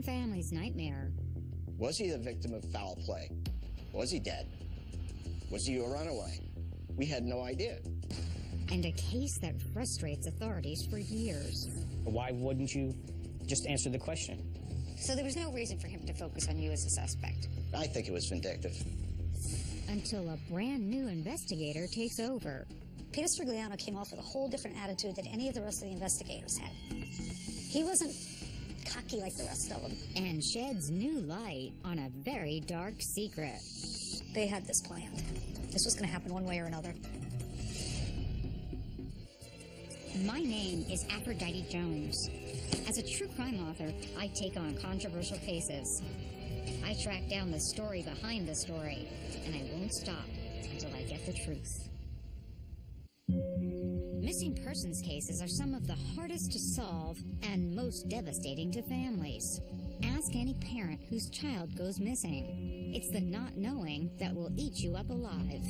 one family's nightmare. Was he the victim of foul play? Was he dead? Was he a runaway? We had no idea. And a case that frustrates authorities for years. Why wouldn't you just answer the question? So there was no reason for him to focus on you as a suspect. I think it was vindictive. Until a brand new investigator takes over. Peter Cirigliano came off with a whole different attitude than any of the rest of the investigators had. He wasn't cocky like the rest of them. And sheds new light on a very dark secret. They had this planned. This was going to happen one way or another. My name is Aphrodite Jones. As a true crime author, I take on controversial cases. I track down the story behind the story, and I won't stop until I get the truth. Missing persons cases are some of the hardest to solve and most devastating to families. Ask any parent whose child goes missing. It's the not knowing that will eat you up alive.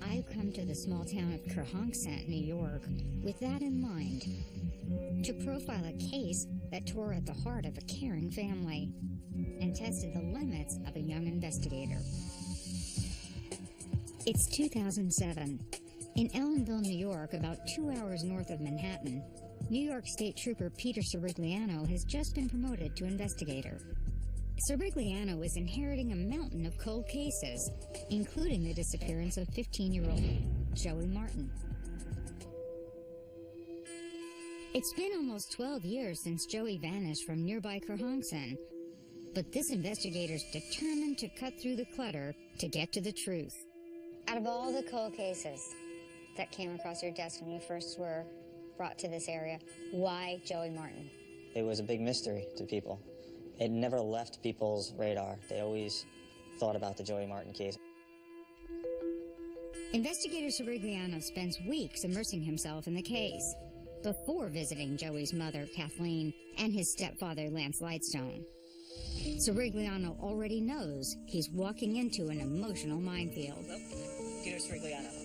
I've come to the small town of Kerhonkson, New York, with that in mind, to profile a case that tore at the heart of a caring family and tested the limits of a young investigator. It's 2007. In Ellenville, New York, about 2 hours north of Manhattan, New York State Trooper Peter Cirigliano has just been promoted to investigator. Cirigliano is inheriting a mountain of cold cases, including the disappearance of 15-year-old Joey Martin. It's been almost 12 years since Joey vanished from nearby Kerhonkson, but this investigator's determined to cut through the clutter to get to the truth. Out of all the cold cases that came across your desk when you first were brought to this area, why Joey Martin? It was a big mystery to people. It never left people's radar. They always thought about the Joey Martin case. Investigator Cirigliano spends weeks immersing himself in the case before visiting Joey's mother, Kathleen, and his stepfather, Lance Lightstone. Cirigliano already knows he's walking into an emotional minefield. Peter Cirigliano.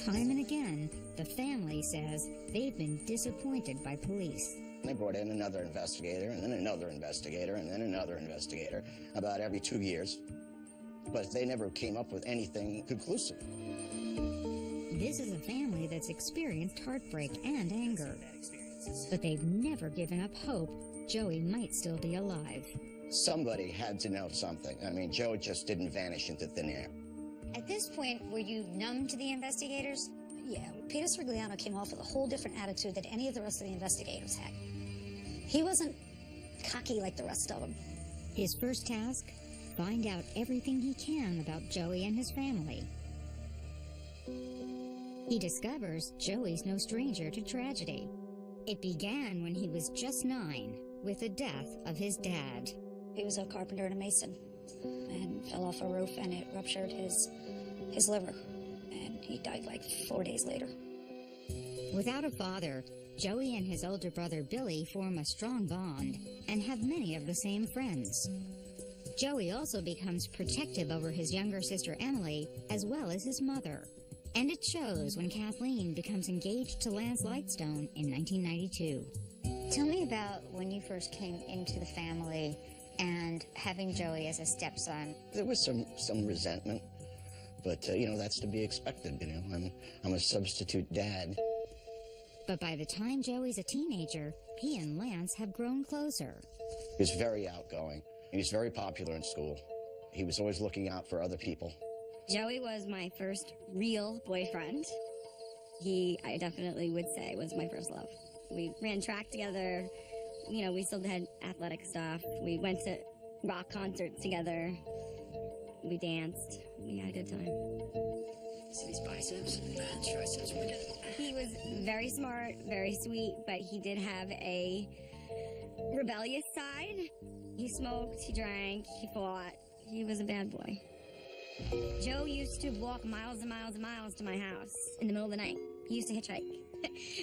Time and again, the family says they've been disappointed by police. They brought in another investigator, and then another investigator, and then another investigator, about every 2 years. But they never came up with anything conclusive. This is a family that's experienced heartbreak and anger. But they've never given up hope Joey might still be alive. Somebody had to know something. I mean, Joe just didn't vanish into thin air. At this point, were you numb to the investigators? Yeah, Peter Cirigliano came off with a whole different attitude than any of the rest of the investigators had. He wasn't cocky like the rest of them. His first task? Find out everything he can about Joey and his family. He discovers Joey's no stranger to tragedy. It began when he was just 9, with the death of his dad. He was a carpenter and a mason, and fell off a roof, and it ruptured his liver, and he died like 4 days later. Without a father, Joey and his older brother Billy form a strong bond and have many of the same friends. Joey also becomes protective over his younger sister Emily, as well as his mother. And it shows when Kathleen becomes engaged to Lance Lightstone in 1992. Tell me about when you first came into the family and having Joey as a stepson. There was some resentment, but, you know, that's to be expected, you know. I'm a substitute dad. But by the time Joey's a teenager, he and Lance have grown closer. He was very outgoing. He was very popular in school. He was always looking out for other people. Joey was my first real boyfriend. I definitely would say, was my first love. We ran track together. You know, we still had athletic stuff. We went to rock concerts together. We danced. We had a good time. See these biceps and triceps working? He was very smart, very sweet, but he did have a rebellious side. He smoked, he drank, he fought. He was a bad boy. Joe used to walk miles and miles and miles to my house in the middle of the night. He used to hitchhike.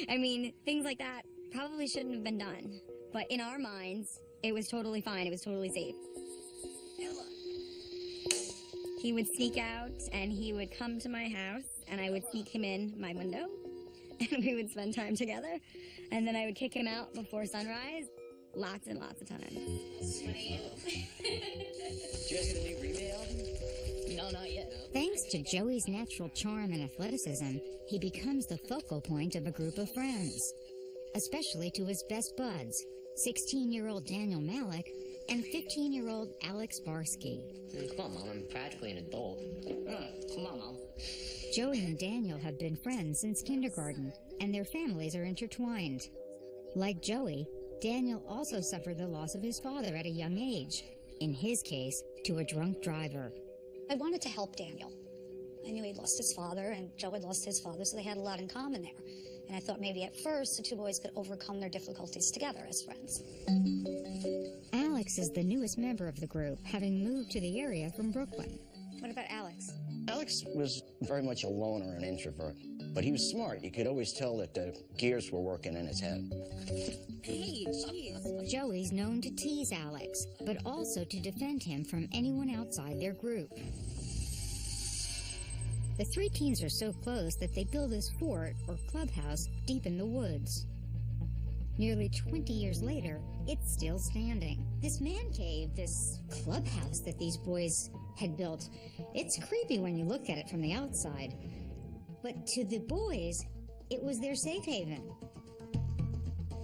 I mean, things like that probably shouldn't have been done. But in our minds, it was totally fine. It was totally safe. Ella. He would sneak out, and he would come to my house, and I would sneak him in my window, and we would spend time together. And then I would kick him out before sunrise. lots and lots of times. Just a new remake album? No, not yet. Thanks to Joey's natural charm and athleticism, he becomes the focal point of a group of friends, especially to his best buds, 16-year-old Daniel Malak and 15-year-old Alex Barsky. Come on, Mom. I'm practically an adult. Come on, Mom. Joey and Daniel have been friends since kindergarten, and their families are intertwined. Like Joey, Daniel also suffered the loss of his father at a young age, in his case, to a drunk driver. I wanted to help Daniel. I knew he'd lost his father, and Joe had lost his father, so they had a lot in common there. And I thought maybe at first the two boys could overcome their difficulties together as friends. Alex is the newest member of the group, having moved to the area from Brooklyn. What about Alex? Alex was very much a loner, an introvert, but he was smart. You could always tell that the gears were working in his head. Hey, jeez. Joey's known to tease Alex, but also to defend him from anyone outside their group. The three teens are so close that they build this fort, or clubhouse, deep in the woods. Nearly 20 years later, it's still standing. This man cave, this clubhouse that these boys had built, it's creepy when you look at it from the outside. But to the boys, it was their safe haven.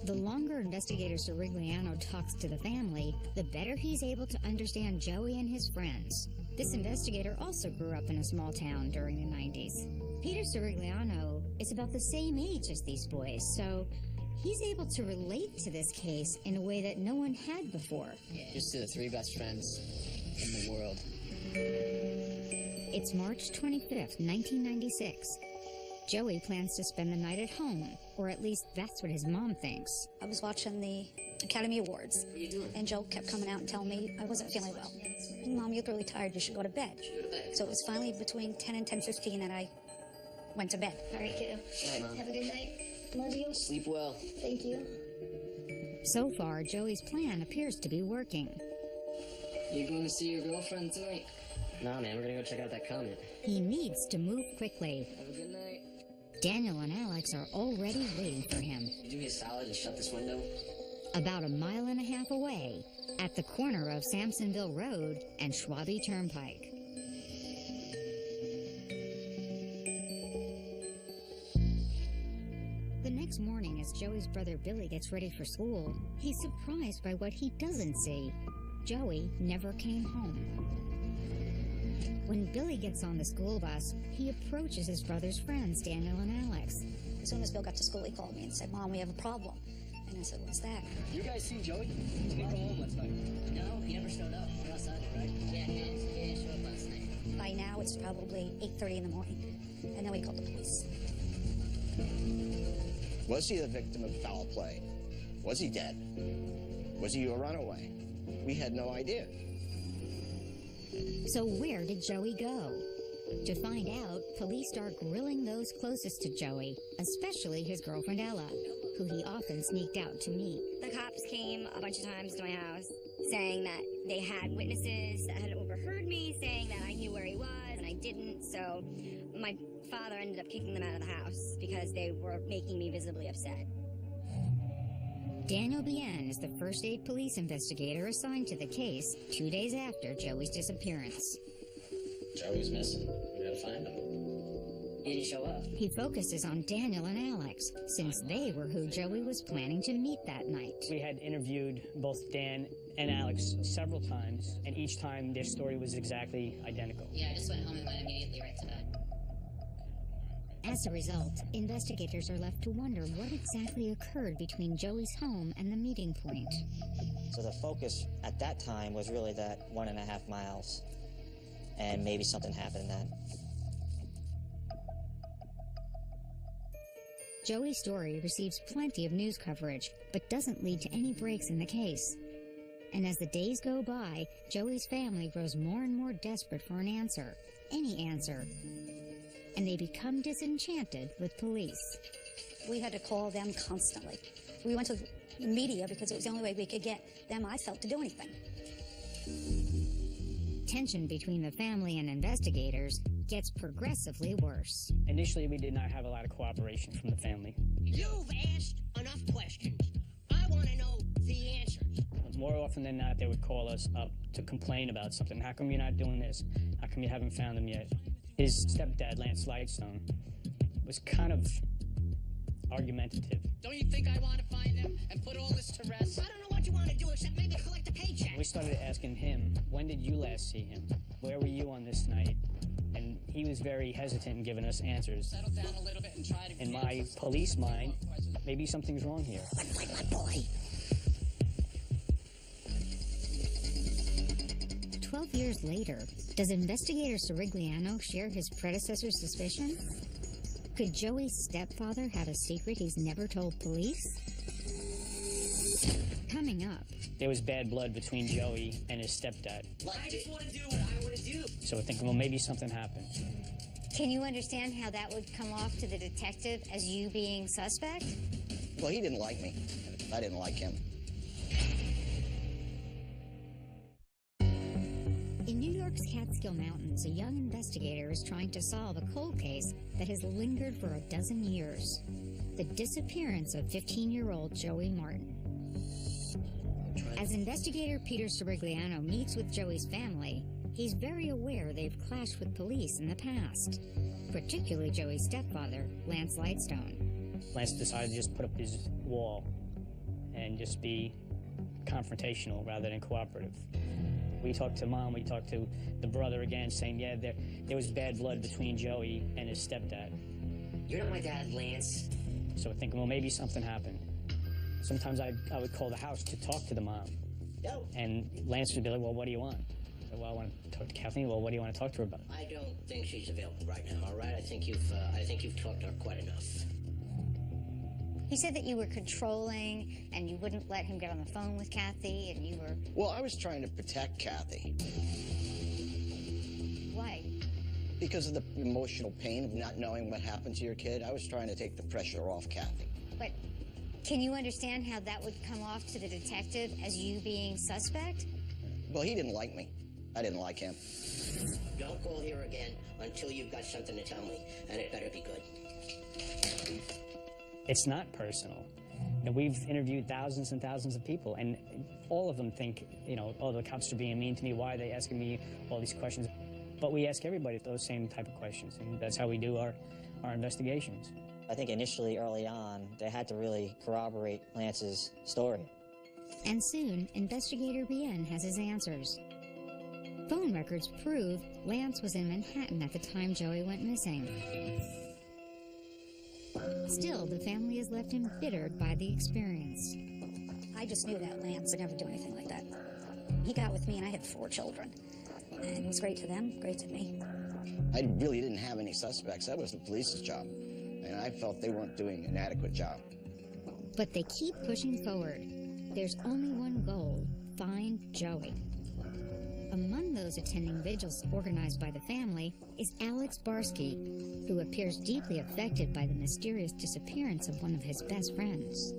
The longer investigator Cirigliano talks to the family, the better he's able to understand Joey and his friends. This investigator also grew up in a small town during the 90s. Peter Cirigliano is about the same age as these boys, so he's able to relate to this case in a way that no one had before. Just to the three best friends in the world. It's March 25th, 1996. Joey plans to spend the night at home, or at least that's what his mom thinks. I was watching the Academy Awards, What are you doing? and Joe kept coming out and telling me I wasn't feeling well. Mom, you're really tired, you should go to bed. So it was finally between 10 and 10:15 that I went to bed. All right, kiddo. Night, Mom. Have a good night. Love you. Sleep well. Thank you. So far, Joey's plan appears to be working. You going to see your girlfriend tonight? Nah, man. We're going to go check out that comet. He needs to move quickly. Have a good night. Daniel and Alex are already waiting for him. You do me a solid and shut this window? About a mile and a half away, at the corner of Sampsonville Road and Schwabe Turnpike. The next morning, as Joey's brother Billy gets ready for school, he's surprised by what he doesn't see. Joey never came home. When Billy gets on the school bus, he approaches his brother's friends, Daniel and Alex. As soon as Bill got to school, he called me and said, Mom, we have a problem. And I said, what's that? You guys seen Joey? He didn't go home last night. No, he never showed up. We're outside, right? Yeah, he didn't show up last night. By now, it's probably 8:30 in the morning. And then we called the police. Was he the victim of foul play? Was he dead? Was he a runaway? We had no idea. So where did Joey go? To find out, police start grilling those closest to Joey, especially his girlfriend Ella, who he often sneaked out to meet. The cops came a bunch of times to my house saying that they had witnesses that had overheard me, saying that I knew where he was and I didn't. So my father ended up kicking them out of the house because they were making me visibly upset. Daniel Bien is the first aid police investigator assigned to the case 2 days after Joey's disappearance. Joey's missing. We gotta find him. He didn't show up. He focuses on Daniel and Alex, since they were who Joey was planning to meet that night. We had interviewed both Dan and Alex several times, and each time their story was exactly identical. Yeah, I just went home and went immediately right to bed. As a result, investigators are left to wonder what exactly occurred between Joey's home and the meeting point. So the focus at that time was really that 1.5 miles, and maybe something happened then. Joey's story receives plenty of news coverage, but doesn't lead to any breaks in the case. And as the days go by, Joey's family grows more and more desperate for an answer. Any answer. And they become disenchanted with police. We had to call them constantly. We went to the media because it was the only way we could get them, I felt, to do anything. Tension between the family and investigators gets progressively worse. Initially, we did not have a lot of cooperation from the family. You've asked enough questions. I want to know the answer. More often than not, they would call us up to complain about something. How come you're not doing this? How come you haven't found them yet? His stepdad, Lance Lightstone, was kind of argumentative. Don't you think I want to find them and put all this to rest? I don't know what you want to do except maybe collect a paycheck. We started asking him, when did you last see him? Where were you on this night? And he was very hesitant in giving us answers. Settle down a little bit and try to... In my police mind, maybe something's wrong here. Like my boy. 12 years later, does investigator Cirigliano share his predecessor's suspicion? Could Joey's stepfather have a secret he's never told police? Coming up. There was bad blood between Joey and his stepdad. I just want to do what I want to do. So we're thinking, well, maybe something happened. Can you understand how that would come off to the detective as you being suspect? Well, he didn't like me. I didn't like him. In New York's Catskill Mountains, a young investigator is trying to solve a cold case that has lingered for 12 years. The disappearance of 15-year-old Joey Martin. As investigator Peter Cirigliano meets with Joey's family, he's very aware they've clashed with police in the past, particularly Joey's stepfather, Lance Lightstone. Lance decided to just put up his wall and just be confrontational rather than cooperative. We talked to Mom, we talked to the brother again, saying, yeah, there was bad blood between Joey and his stepdad. You're not my dad, Lance. So we're thinking, well, maybe something happened. Sometimes I would call the house to talk to the mom. No. And Lance would be like, well, what do you want? I said, well, I want to talk to Kathleen. Well, what do you want to talk to her about? I don't think she's available right now, all right? I think you've talked to her quite enough. He said that you were controlling and you wouldn't let him get on the phone with Kathy and you were... Well, I was trying to protect Kathy Why? because of the emotional pain of not knowing what happened to your kid. I was trying to take the pressure off Kathy. But can you understand how that would come off to the detective as you being suspect? Well, he didn't like me. I didn't like him. Don't call here again until you've got something to tell me, and it better be good. It's not personal. You know, we've interviewed thousands and thousands of people, and all of them think, you know, oh, the cops are being mean to me. Why are they asking me all these questions? But we ask everybody those same type of questions, and that's how we do our investigations. I think initially, early on, they had to really corroborate Lance's story. And soon, investigator Bien has his answers. Phone records prove Lance was in Manhattan at the time Joey went missing. Still, the family is left embittered by the experience. I just knew that Lance would never do anything like that. He got with me and I had 4 children. And it was great to them, great to me. I really didn't have any suspects. That was the police's job. And I felt they weren't doing an adequate job. But they keep pushing forward. There's only one goal: find Joey. Among those attending vigils organized by the family is Alex Barsky, who appears deeply affected by the mysterious disappearance of one of his best friends.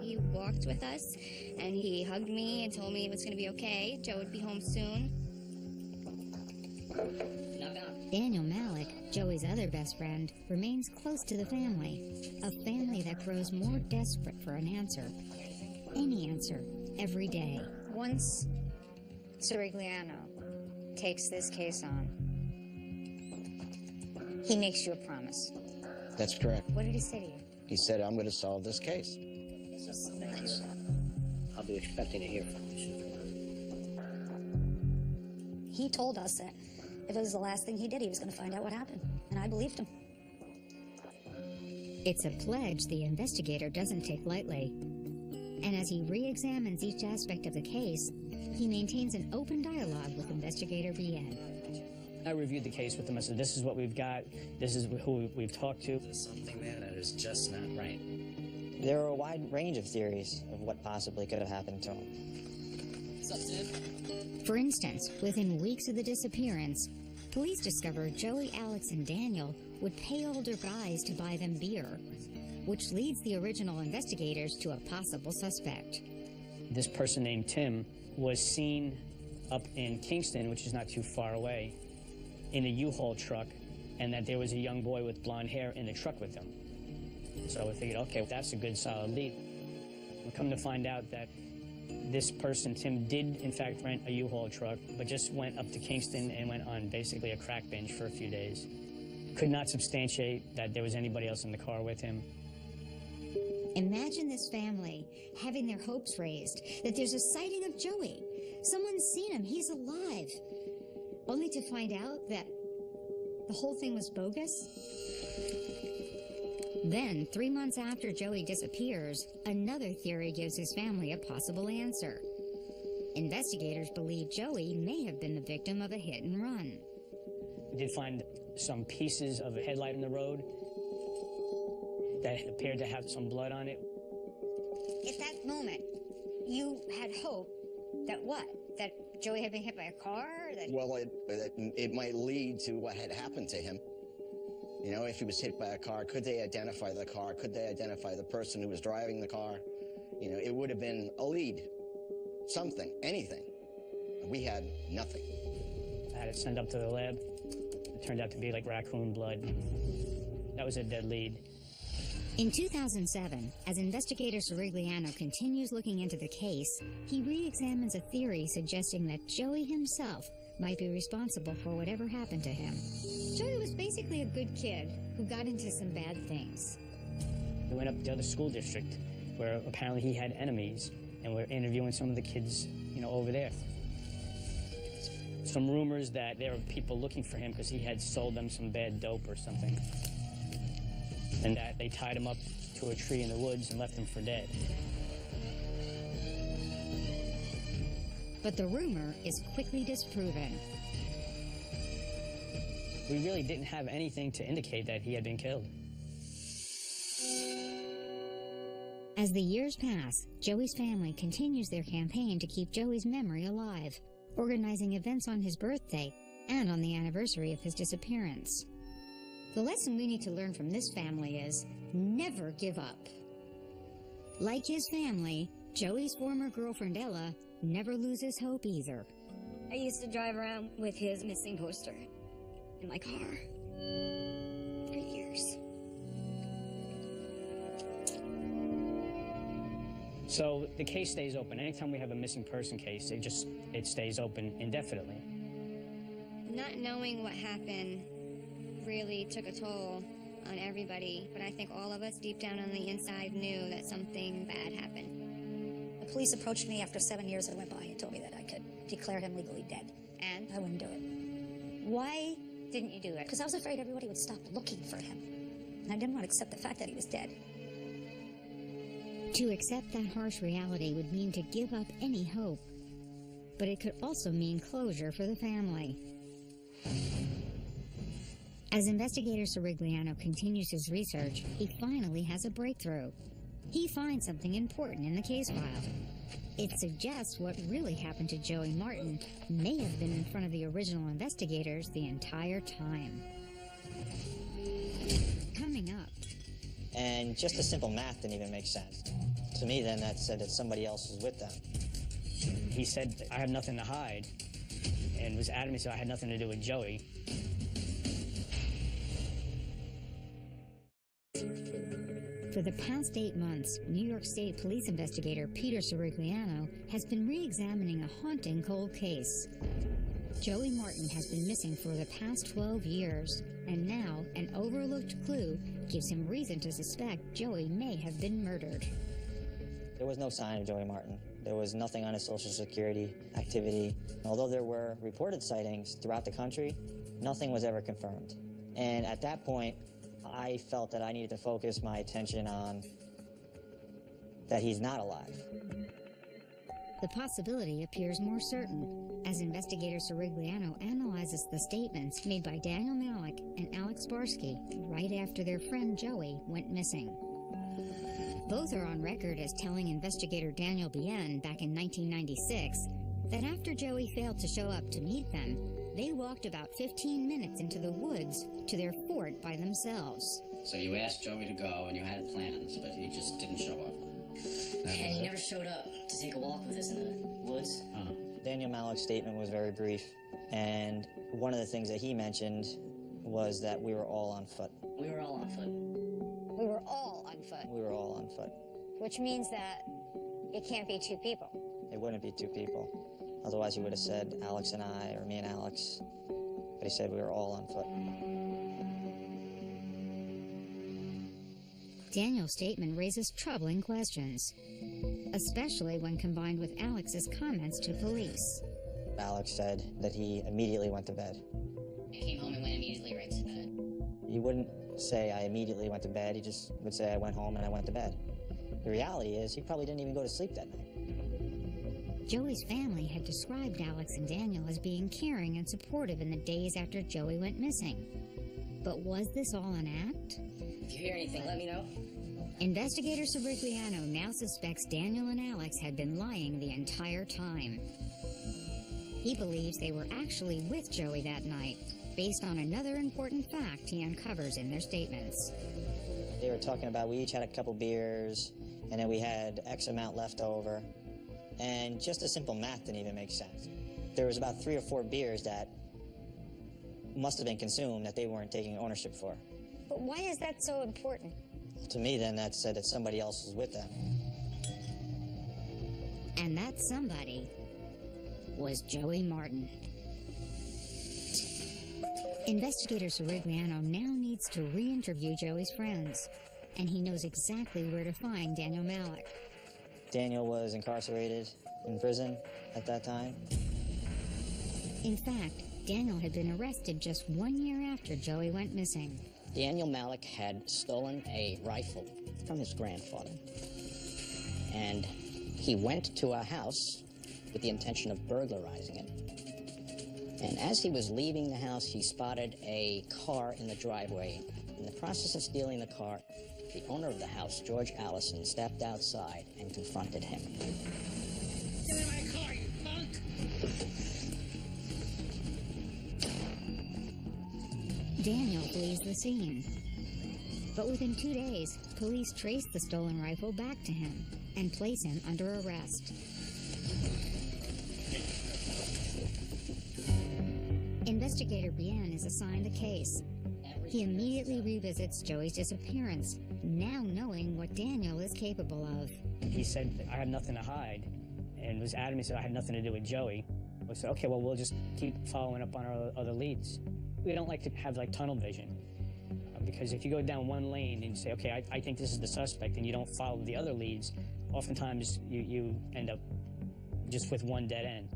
He walked with us, and he hugged me and told me it was going to be okay. Joe would be home soon. Daniel Malak, Joey's other best friend, remains close to the family, a family that grows more desperate for an answer. Any answer, every day. Once Cirigliano takes this case on, he makes you a promise. That's correct. What did he say to you? He said, I'm going to solve this case. Thanks. I'll be expecting to hear from you soon. He told us that if it was the last thing he did, he was going to find out what happened. And I believed him. It's a pledge the investigator doesn't take lightly. And as he re-examines each aspect of the case, he maintains an open dialogue with investigator Bien. I reviewed the case with him. I said, this is what we've got. This is who we've talked to. There's something there that is just not right. There are a wide range of theories of what possibly could have happened to him. What's up, Tim? For instance, within weeks of the disappearance, police discovered Joey, Alex, and Daniel would pay older guys to buy them beer, which leads the original investigators to a possible suspect. This person named Tim was seen up in Kingston, which is not too far away, in a U-Haul truck, and that there was a young boy with blonde hair in the truck with them. So we figured, okay, that's a good solid lead. We come to find out that This person, Tim, did in fact rent a U-Haul truck, but just went up to Kingston and went on basically a crack binge for a few days. Could not substantiate that there was anybody else in the car with him. Imagine this family having their hopes raised that there's a sighting of Joey. Someone's seen him, he's alive. Only to find out that the whole thing was bogus. Then, 3 months after Joey disappears, another theory gives his family a possible answer. Investigators believe Joey may have been the victim of a hit and run. We did find some pieces of a headlight in the road that appeared to have some blood on it. At that moment, you had hope that what? That Joey had been hit by a car? That... Well, it might lead to what had happened to him. You know, if he was hit by a car, could they identify the car? Could they identify the person who was driving the car? You know, it would have been a lead. Something, anything. We had nothing. I had it sent up to the lab. It turned out to be like raccoon blood. That was a dead lead. In 2007, as investigator Cirigliano continues looking into the case, he re-examines a theory suggesting that Joey himself might be responsible for whatever happened to him. Joey was basically a good kid who got into some bad things. We went up to the other school district where apparently he had enemies, and we're interviewing some of the kids, you know, over there. Some rumors that there were people looking for him because he had sold them some bad dope or something, and that they tied him up to a tree in the woods and left him for dead. But the rumor is quickly disproven. We really didn't have anything to indicate that he had been killed. As the years pass, Joey's family continues their campaign to keep Joey's memory alive, organizing events on his birthday and on the anniversary of his disappearance. The lesson we need to learn from this family is never give up. Like his family, Joey's former girlfriend Ella never loses hope either. I used to drive around with his missing poster in my car for years. So the case stays open. Anytime we have a missing person case, it stays open indefinitely. Not knowing what happened really took a toll on everybody, but I think all of us deep down on the inside knew that something bad happened. The police approached me after 7 years that went by and told me that I could declare him legally dead. And I wouldn't do it. why didn't you do it? Because I was afraid everybody would stop looking for him. And I didn't want to accept the fact that he was dead. To accept that harsh reality would mean to give up any hope. But it could also mean closure for the family. As investigator Cirigliano continues his research, he finally has a breakthrough. He finds something important in the case file. It suggests what really happened to Joey Martin may have been in front of the original investigators the entire time. Coming up. And just the simple math didn't even make sense. To me, then, that said that somebody else was with them. He said, I have nothing to hide, and was adamant that I had nothing to do with Joey. For the past 8 months, New York State police investigator Peter Cirigliano has been re-examining a haunting cold case. Joey Martin has been missing for the past 12 years, and now an overlooked clue gives him reason to suspect Joey may have been murdered. There was no sign of Joey Martin. There was nothing on his Social Security activity. Although there were reported sightings throughout the country, nothing was ever confirmed. And at that point, I felt that I needed to focus my attention on that he's not alive. The possibility appears more certain as investigator Cirigliano analyzes the statements made by Daniel Malak and Alex Barsky right after their friend Joey went missing. Both are on record as telling investigator Daniel Bien back in 1996 that after Joey failed to show up to meet them, they walked about 15 minutes into the woods to their fort by themselves. So you asked Joey to go and you had plans, but he just didn't show up. And he never showed up to take a walk with us in the woods. Daniel Malak's statement was very brief, and one of the things that he mentioned was that we were all on foot. We were all on foot. We were all on foot. We were all on foot. Which means that it can't be two people. It wouldn't be two people. Otherwise, he would have said Alex and I, or me and Alex. But he said we were all on foot. Daniel's statement raises troubling questions, especially when combined with Alex's comments to police. Alex said that he immediately went to bed. I came home and went immediately right to bed. He wouldn't say I immediately went to bed. He just would say I went home and I went to bed. The reality is he probably didn't even go to sleep that night. Joey's family had described Alex and Daniel as being caring and supportive in the days after Joey went missing. But was this all an act? If you hear anything, let me know. Investigator Cirigliano now suspects Daniel and Alex had been lying the entire time. He believes they were actually with Joey that night, based on another important fact he uncovers in their statements. They were talking about we each had a couple beers, and then we had X amount left over, and just a simple math didn't even make sense. There was about 3 or 4 beers that must have been consumed that they weren't taking ownership for. But why is that so important? To me, then, that said that somebody else was with them. And that somebody was Joey Martin. Investigator Cirigliano now needs to re-interview Joey's friends, and he knows exactly where to find Daniel Malak. Daniel was incarcerated in prison at that time. In fact, Daniel had been arrested just 1 year after Joey went missing. Daniel Malak had stolen a rifle from his grandfather. And he went to a house with the intention of burglarizing it. And as he was leaving the house, he spotted a car in the driveway. In the process of stealing the car, the owner of the house, George Allison, stepped outside and confronted him. Get in my car, you punk! Daniel flees the scene. But within 2 days, police trace the stolen rifle back to him and place him under arrest. Investigator Bien is assigned the case. He immediately revisits Joey's disappearance, now knowing what Daniel is capable of. He said, I have nothing to hide, and was adamant, said I had nothing to do with Joey. I said, okay, well, we'll just keep following up on our other leads. We don't like to have like tunnel vision, because if you go down one lane and you say, okay, I think this is the suspect, and you don't follow the other leads, oftentimes you end up just with one dead end.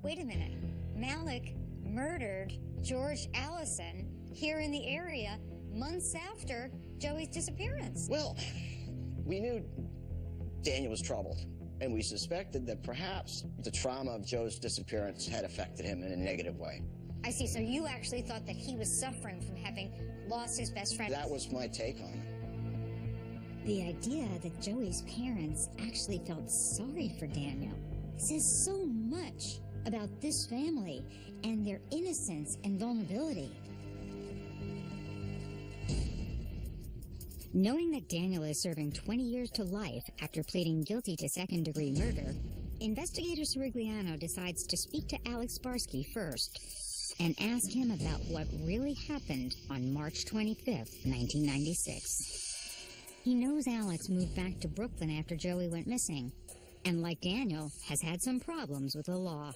Wait a minute. Malak murdered George Allison here in the area months after Joey's disappearance. Well, we knew Daniel was troubled, and we suspected that perhaps the trauma of Joe's disappearance had affected him in a negative way. I see, so you actually thought that he was suffering from having lost his best friend. That was my take on it. The idea that Joey's parents actually felt sorry for Daniel says so much about this family and their innocence and vulnerability. Knowing that Daniel is serving 20 years to life after pleading guilty to second-degree murder, investigator Cirigliano decides to speak to Alex Barsky first and ask him about what really happened on March 25th, 1996. He knows Alex moved back to Brooklyn after Joey went missing, and like Daniel, has had some problems with the law.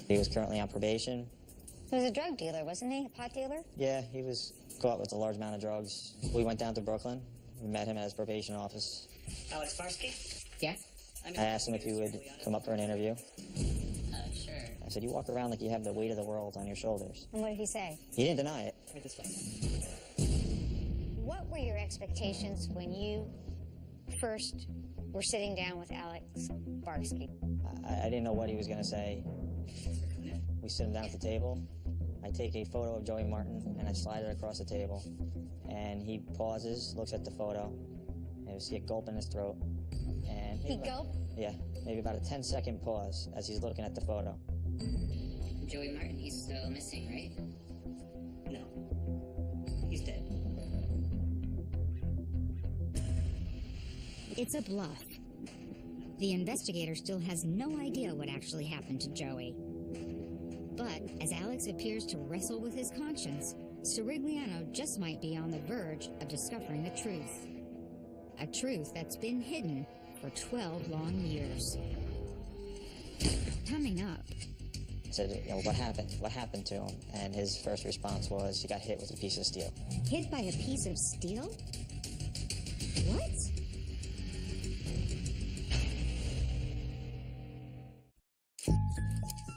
He was currently on probation. He was a drug dealer, wasn't he? A pot dealer? Yeah, he was caught with a large amount of drugs. We went down to Brooklyn. We met him at his probation office. Alex Barsky? Yeah? I asked him if he would come up for an interview. Sure. I said, you walk around like you have the weight of the world on your shoulders. And what did he say? He didn't deny it. Right this way. What were your expectations when you first were sitting down with Alex Barsky? I didn't know what he was going to say. We sit him down at the table. I take a photo of Joey Martin, and I slide it across the table. And he pauses, looks at the photo, and you see a gulp in his throat. And He gulped? Yeah, maybe about a 10-second pause as he's looking at the photo. Joey Martin, he's still missing, right? No. He's dead. It's a bluff. The investigator still has no idea what actually happened to Joey. But as Alex appears to wrestle with his conscience, Cirigliano just might be on the verge of discovering the truth. A truth that's been hidden for 12 long years. Coming up, I said, what happened? What happened to him? And his first response was, he got hit with a piece of steel. hit by a piece of steel? What?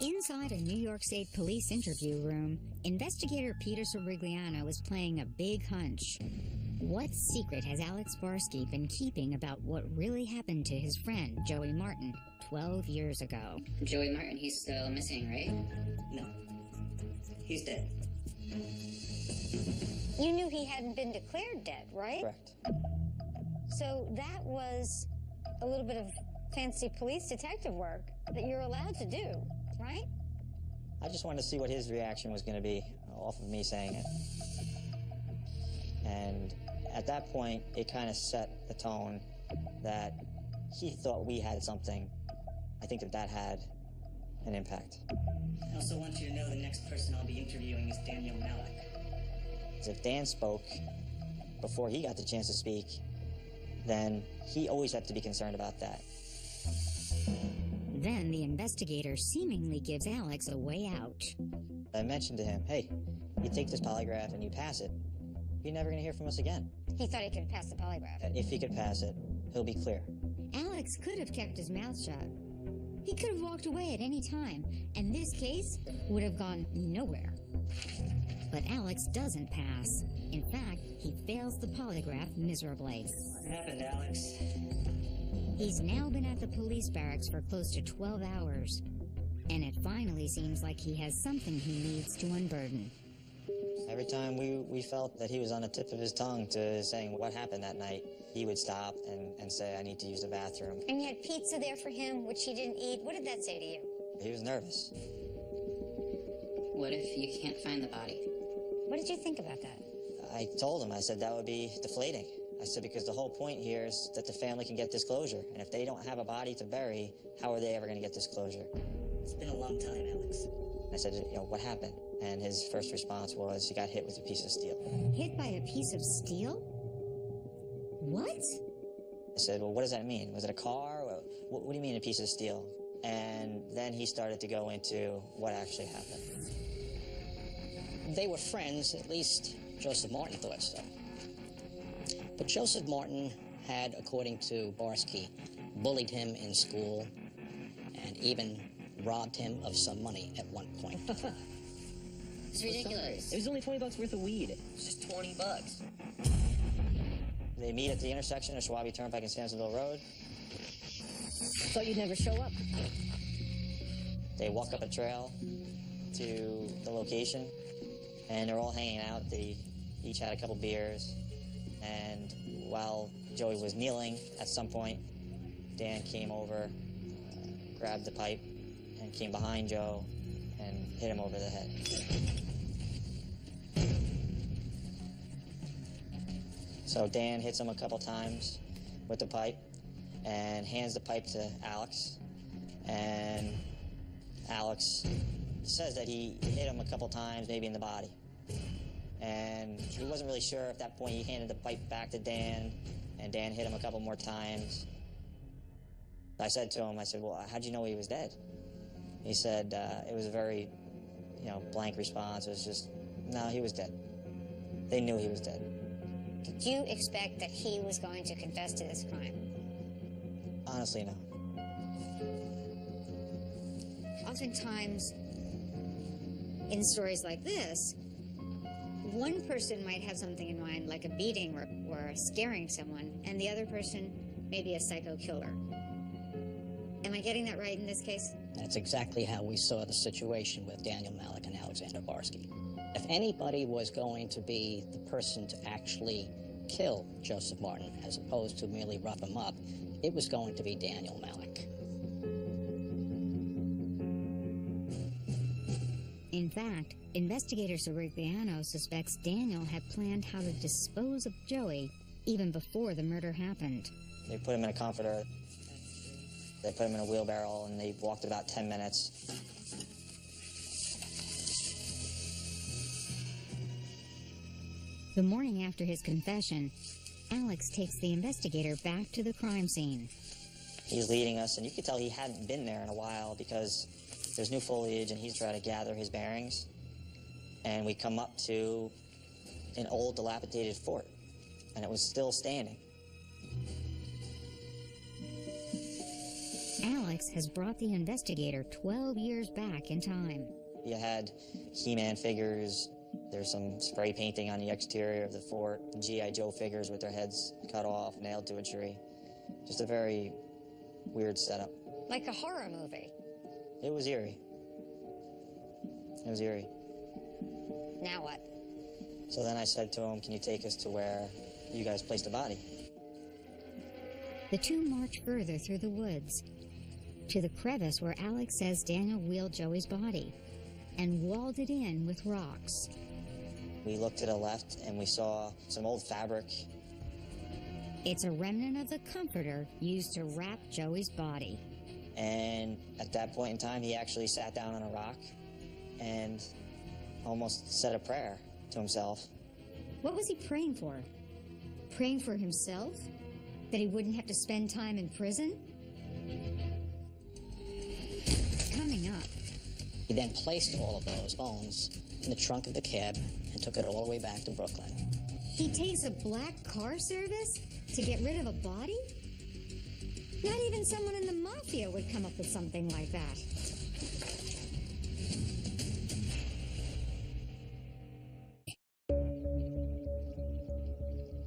Inside a New York State police interview room, investigator Peter Cirigliano is playing a big hunch. What secret has Alex Barsky been keeping about what really happened to his friend, Joey Martin, 12 years ago? Joey Martin, he's still missing, right? No. He's dead. You knew he hadn't been declared dead, right? Correct. So that was a little bit of fancy police detective work that you're allowed to do, right? I just wanted to see what his reaction was going to be off of me saying it. And at that point, it kind of set the tone that he thought we had something. I think that had an impact. I also want you to know the next person I'll be interviewing is Daniel Malak. If Dan spoke before he got the chance to speak, then he always had to be concerned about that. Then the investigator seemingly gives Alex a way out. I mentioned to him, hey, you take this polygraph and you pass it, you're never going to hear from us again. He thought he could pass the polygraph. If he could pass it, he'll be clear. Alex could have kept his mouth shut. He could have walked away at any time, and this case would have gone nowhere. But Alex doesn't pass. In fact, he fails the polygraph miserably. What happened, Alex? He's now been at the police barracks for close to 12 hours, and it finally seems like he has something he needs to unburden. Every time we felt that he was on the tip of his tongue to saying what happened that night, he would stop and say, I need to use the bathroom. And you had pizza there for him, which he didn't eat. What did that say to you? He was nervous. What if you can't find the body? What did you think about that? I told him, I said, that would be deflating. I said, because the whole point here is that the family can get disclosure. And if they don't have a body to bury, how are they ever going to get disclosure? It's been a long time, Alex. I said, what happened? And his first response was, he got hit with a piece of steel. Hit by a piece of steel? What? I said, well, what does that mean? Was it a car? What do you mean a piece of steel? And then he started to go into what actually happened. They were friends, at least Joseph Martin thought so. But Joseph Martin had, according to Barsky, bullied him in school and even robbed him of some money at one point. It's ridiculous. It was only $20 worth of weed. It's just $20. They meet at the intersection of Schwabi Turnpike and Sansonville Road. Thought you'd never show up. They walk up a trail to the location, and they're all hanging out. They each had a couple beers, and while Joey was kneeling, at some point, Dan came over, grabbed the pipe, and came behind Joe and hit him over the head. So Dan hits him a couple times with the pipe and hands the pipe to Alex. And Alex says that he hit him a couple times, maybe in the body. And he wasn't really sure at that point. He handed the pipe back to Dan, and Dan hit him a couple more times. I said to him, I said, well, how'd you know he was dead? He said, it was a very, blank response. It was just, no, he was dead. They knew he was dead. Did you expect that he was going to confess to this crime? Honestly, no. Oftentimes, in stories like this, one person might have something in mind, like a beating or scaring someone, and the other person may be a psycho killer. Am I getting that right in this case? That's exactly how we saw the situation with Daniel Malak and Alexander Barsky. If anybody was going to be the person to actually kill Joseph Martin, as opposed to merely rough him up, it was going to be Daniel Malak. In fact, investigator Cirigliano suspects Daniel had planned how to dispose of Joey even before the murder happened. They put him in a comforter. They put him in a wheelbarrow, and they walked about 10 minutes. The morning after his confession, Alex takes the investigator back to the crime scene. He's leading us, and you could tell he hadn't been there in a while because there's new foliage, and he's trying to gather his bearings. And we come up to an old, dilapidated fort, and it was still standing. Alex has brought the investigator 12 years back in time. You had He-Man figures. There's some spray painting on the exterior of the fort. G.I. Joe figures with their heads cut off, nailed to a tree. Just a very weird setup. Like a horror movie. It was eerie. It was eerie. Now what? So then I said to him, can you take us to where you guys placed the body? The two march further through the woods to the crevice where Alex says Daniel wheeled Joey's body and walled it in with rocks. We looked to the left and we saw some old fabric. It's a remnant of the comforter used to wrap Joey's body. And at that point in time, he actually sat down on a rock and almost said a prayer to himself. What was he praying for? Praying for himself? That he wouldn't have to spend time in prison? Coming up. He then placed all of those bones in the trunk of the cab and took it all the way back to Brooklyn. He takes a black car service to get rid of a body? Not even someone in the mafia would come up with something like that.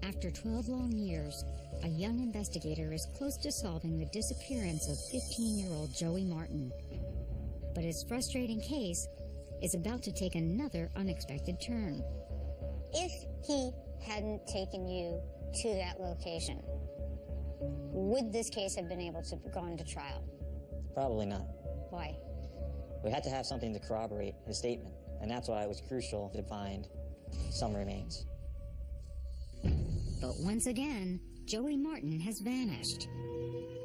After 12 long years, a young investigator is close to solving the disappearance of 15-year-old Joey Martin. But his frustrating case is about to take another unexpected turn. If he hadn't taken you to that location, would this case have been able to go into trial? Probably not. Why? We had to have something to corroborate his statement, and that's why it was crucial to find some remains. But once again, Joey Martin has vanished.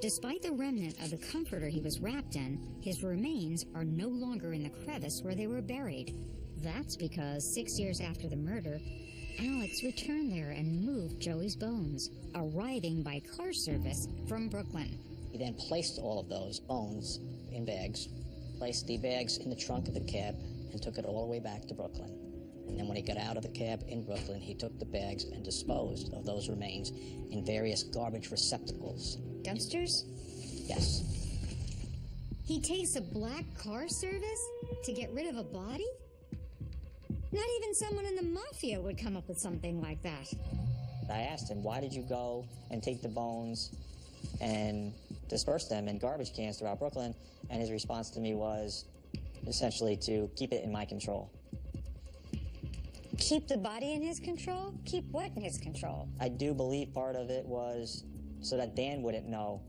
Despite the remnant of the comforter he was wrapped in, his remains are no longer in the crevice where they were buried. That's because 6 years after the murder, Alex returned there and moved Joey's bones, arriving by car service from Brooklyn. He then placed all of those bones in bags, placed the bags in the trunk of the cab, and took it all the way back to Brooklyn. And then when he got out of the cab in Brooklyn, he took the bags and disposed of those remains in various garbage receptacles. Dumpsters? Yes. He takes a black car service to get rid of a body? Not even someone in the mafia would come up with something like that. I asked him, why did you go and take the bones and disperse them in garbage cans throughout Brooklyn? And his response to me was essentially to keep it in my control. Keep the body in his control? Keep what in his control? I do believe part of it was so that Dan wouldn't know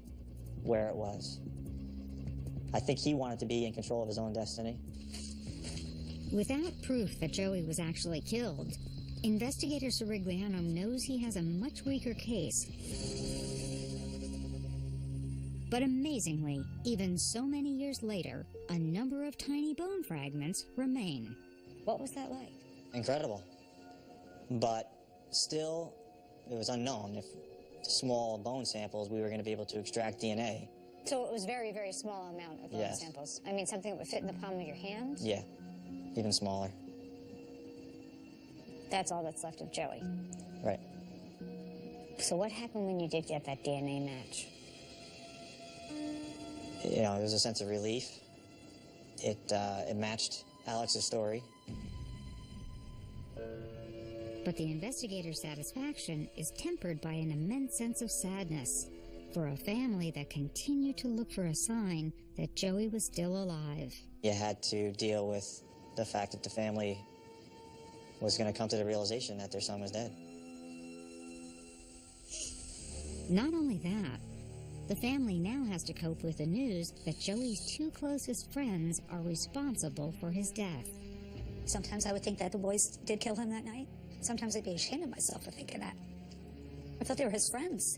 where it was. I think he wanted to be in control of his own destiny. Without proof that Joey was actually killed, investigator Cirigliano knows he has a much weaker case. But amazingly, even so many years later, a number of tiny bone fragments remain. What was that like? Incredible. But still, it was unknown if small bone samples we were going to be able to extract DNA. So it was very, very small amount of bone samples. I mean, something that would fit in the palm of your hand? Yeah, even smaller. That's all that's left of Joey. Right. So what happened when you did get that DNA match? You know, there was a sense of relief. It matched Alex's story. But the investigator's satisfaction is tempered by an immense sense of sadness for a family that continued to look for a sign that Joey was still alive. You had to deal with the fact that the family was going to come to the realization that their son was dead. Not only that, the family now has to cope with the news that Joey's two closest friends are responsible for his death. Sometimes I would think that the boys did kill him that night. Sometimes I'd be ashamed of myself for thinking that. I thought they were his friends.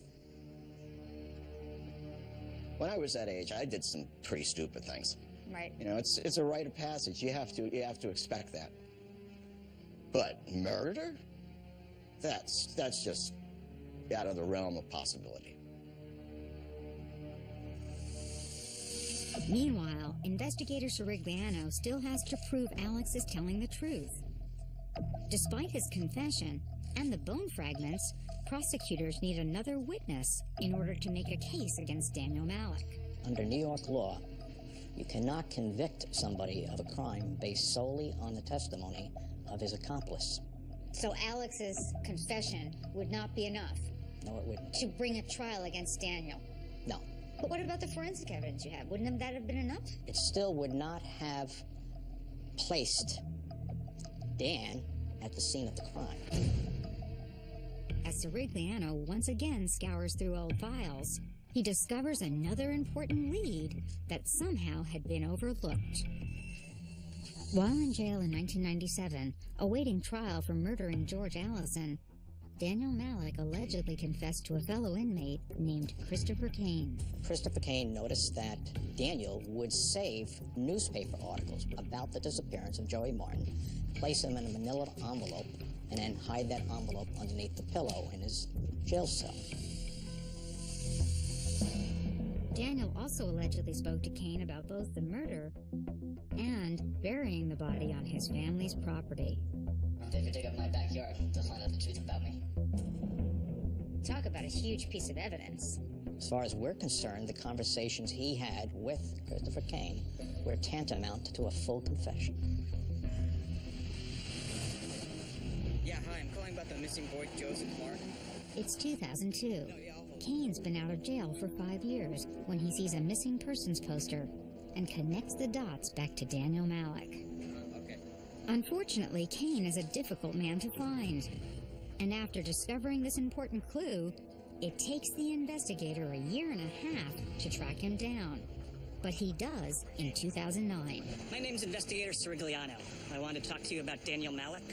When I was that age, I did some pretty stupid things. Right. You know, it's a rite of passage. You have to expect that. But murder? That's just out of the realm of possibility. Meanwhile, investigator Cirigliano still has to prove Alex is telling the truth. Despite his confession and the bone fragments, prosecutors need another witness in order to make a case against Daniel Malak. Under New York law, you cannot convict somebody of a crime based solely on the testimony of his accomplice. So Alex's confession would not be enough? No, it wouldn't. To bring a trial against Daniel? No. But what about the forensic evidence you have? Wouldn't that have been enough? It still would not have placed Dan at the scene of the crime. As Cirigliano once again scours through old files, he discovers another important lead that somehow had been overlooked. While in jail in 1997, awaiting trial for murdering George Allison, Daniel Malak allegedly confessed to a fellow inmate named Christopher Kane. Christopher Kane noticed that Daniel would save newspaper articles about the disappearance of Joey Martin, place them in a manila envelope, and then hide that envelope underneath the pillow in his jail cell. Daniel also allegedly spoke to Kane about both the murder and burying the body on his family's property. They would dig up my backyard to find out the truth about me. Talk about a huge piece of evidence. As far as we're concerned, the conversations he had with Christopher Kane were tantamount to a full confession. Yeah, hi, I'm calling about the missing boy, Joseph Martin. It's 2002. Kane's been out of jail for 5 years when he sees a missing persons poster and connects the dots back to Daniel Malak. Okay. Unfortunately, Kane is a difficult man to find. And after discovering this important clue, it takes the investigator a year and a half to track him down. But he does in 2009. My name's Investigator Cirigliano. I wanted to talk to you about Daniel Malak.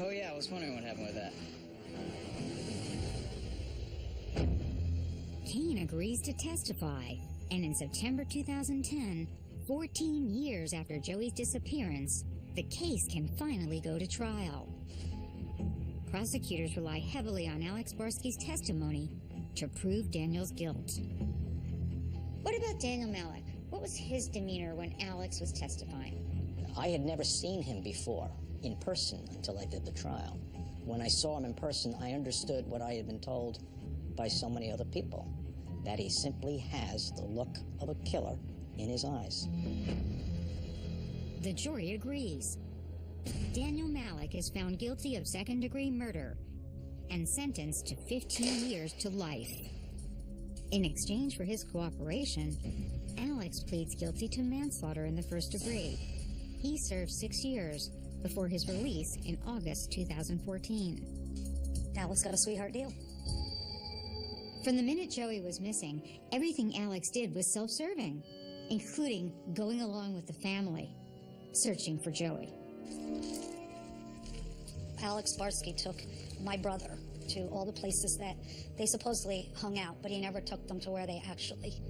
Oh yeah, I was wondering what happened with that. Kane agrees to testify, and in September 2010, 14 years after Joey's disappearance, the case can finally go to trial. Prosecutors rely heavily on Alex Barsky's testimony to prove Daniel's guilt. What about Daniel Malak? What was his demeanor when Alex was testifying? I had never seen him before in person until I did the trial. When I saw him in person, I understood what I had been told by so many other people, that he simply has the look of a killer in his eyes. The jury agrees. Daniel Malak is found guilty of second-degree murder and sentenced to 15 years to life. In exchange for his cooperation, Alex pleads guilty to manslaughter in the first degree. He serves 6 years before his release in August 2014. Alex got a sweetheart deal. From the minute Joey was missing, everything Alex did was self-serving, including going along with the family, searching for Joey. Alex Barsky took my brother to all the places that they supposedly hung out, but he never took them to where they actually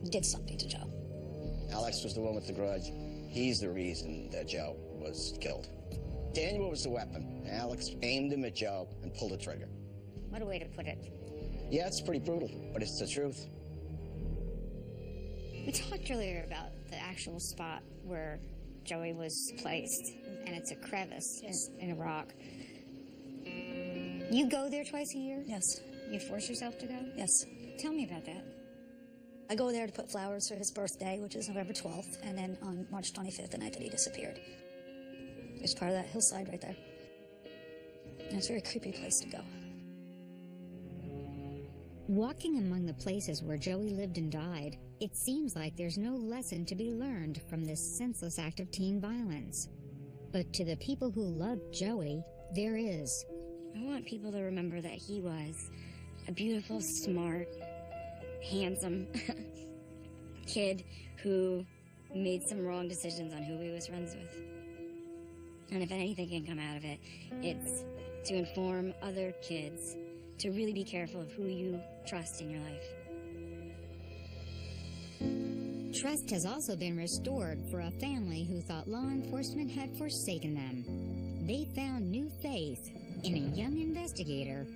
did something to Joe. Alex was the one with the grudge. He's the reason that Joe was killed. Daniel was the weapon. Alex aimed him at Joe and pulled the trigger. What a way to put it. Yeah, it's pretty brutal, but it's the truth. We talked earlier about the actual spot where Joey was placed, and it's a crevice in a rock. You go there twice a year? Yes. You force yourself to go? Yes. Tell me about that. I go there to put flowers for his birthday, which is November 12th, and then on March 25th, the night that he disappeared. It's part of that hillside right there. And it's a very creepy place to go. Walking among the places where Joey lived and died, it seems like there's no lesson to be learned from this senseless act of teen violence. But to the people who loved Joey, there is. I want people to remember that he was a beautiful, smart, handsome kid who made some wrong decisions on who he was friends with. And if anything can come out of it, it's to inform other kids to really be careful of who you trust in your life. Trust has also been restored for a family who thought law enforcement had forsaken them. They found new faith in a young investigator